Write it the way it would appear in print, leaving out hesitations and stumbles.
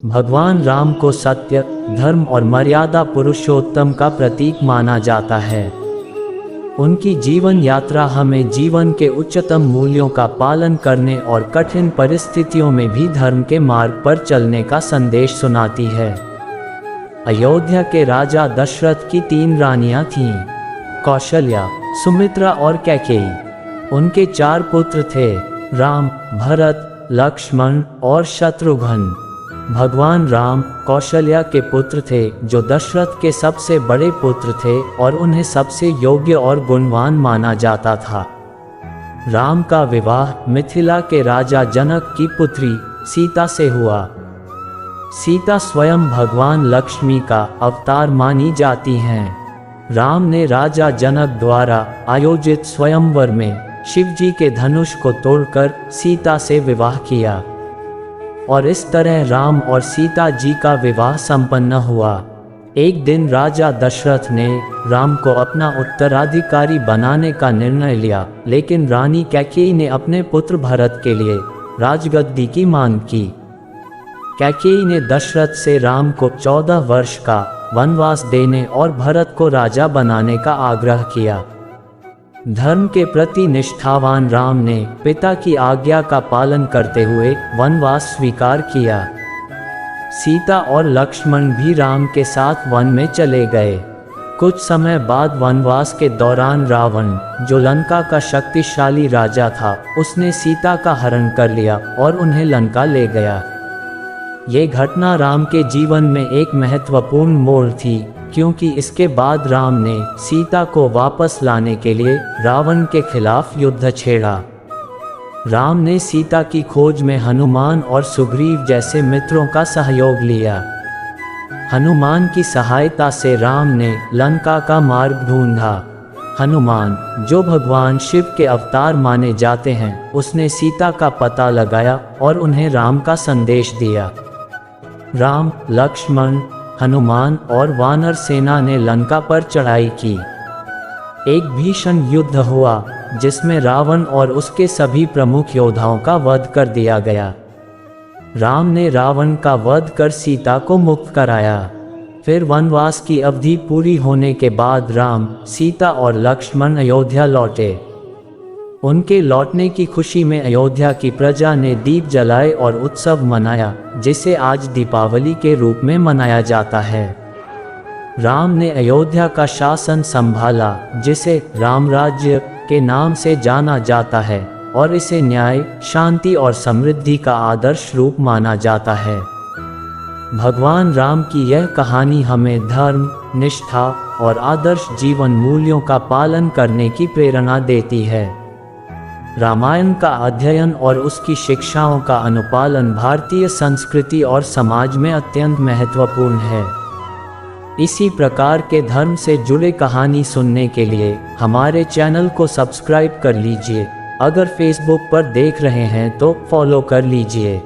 भगवान राम को सत्य, धर्म और मर्यादा पुरुषोत्तम का प्रतीक माना जाता है। उनकी जीवन यात्रा हमें जीवन के उच्चतम मूल्यों का पालन करने और कठिन परिस्थितियों में भी धर्म के मार्ग पर चलने का संदेश सुनाती है। अयोध्या के राजा दशरथ की 3 रानियां थीं, कौशल्या, सुमित्रा और कैकेयी। उनके 4 पुत्र थे, राम, भरत, लक्ष्मण और शत्रुघ्न। भगवान राम कौशल्या के पुत्र थे, जो दशरथ के सबसे बड़े पुत्र थे और उन्हें सबसे योग्य और गुणवान माना जाता था। राम का विवाह मिथिला के राजा जनक की पुत्री सीता से हुआ। सीता स्वयं भगवान लक्ष्मी का अवतार मानी जाती हैं। राम ने राजा जनक द्वारा आयोजित स्वयंवर में शिवजी के धनुष को तोड़कर सीता से विवाह किया और इस तरह राम और सीता जी का विवाह संपन्न हुआ। एक दिन राजा दशरथ ने राम को अपना उत्तराधिकारी बनाने का निर्णय लिया, लेकिन रानी कैकेयी ने अपने पुत्र भरत के लिए राजगद्दी की मांग की। कैकेयी ने दशरथ से राम को 14 वर्ष का वनवास देने और भरत को राजा बनाने का आग्रह किया। धर्म के प्रति निष्ठावान राम ने पिता की आज्ञा का पालन करते हुए वनवास स्वीकार किया। सीता और लक्ष्मण भी राम के साथ वन में चले गए। कुछ समय बाद वनवास के दौरान रावण, जो लंका का शक्तिशाली राजा था, उसने सीता का हरण कर लिया और उन्हें लंका ले गया। ये घटना राम के जीवन में एक महत्वपूर्ण मोड़ थी, क्योंकि इसके बाद राम ने सीता को वापस लाने के लिए रावण के खिलाफ युद्ध छेड़ा। राम ने सीता की खोज में हनुमान और सुग्रीव जैसे मित्रों का सहयोग लिया। हनुमान की सहायता से राम ने लंका का मार्ग ढूंढा। हनुमान, जो भगवान शिव के अवतार माने जाते हैं, उसने सीता का पता लगाया और उन्हें राम का संदेश दिया। राम, लक्ष्मण, हनुमान और वानर सेना ने लंका पर चढ़ाई की। एक भीषण युद्ध हुआ, जिसमें रावण और उसके सभी प्रमुख योद्धाओं का वध कर दिया गया। राम ने रावण का वध कर सीता को मुक्त कराया। फिर वनवास की अवधि पूरी होने के बाद राम, सीता और लक्ष्मण अयोध्या लौटे। उनके लौटने की खुशी में अयोध्या की प्रजा ने दीप जलाए और उत्सव मनाया, जिसे आज दीपावली के रूप में मनाया जाता है। राम ने अयोध्या का शासन संभाला, जिसे रामराज्य के नाम से जाना जाता है, और इसे न्याय, शांति और समृद्धि का आदर्श रूप माना जाता है। भगवान राम की यह कहानी हमें धर्म, निष्ठा और आदर्श जीवन मूल्यों का पालन करने की प्रेरणा देती है। रामायण का अध्ययन और उसकी शिक्षाओं का अनुपालन भारतीय संस्कृति और समाज में अत्यंत महत्वपूर्ण है। इसी प्रकार के धर्म से जुड़े कहानी सुनने के लिए हमारे चैनल को सब्सक्राइब कर लीजिए। अगर फेसबुक पर देख रहे हैं तो फॉलो कर लीजिए।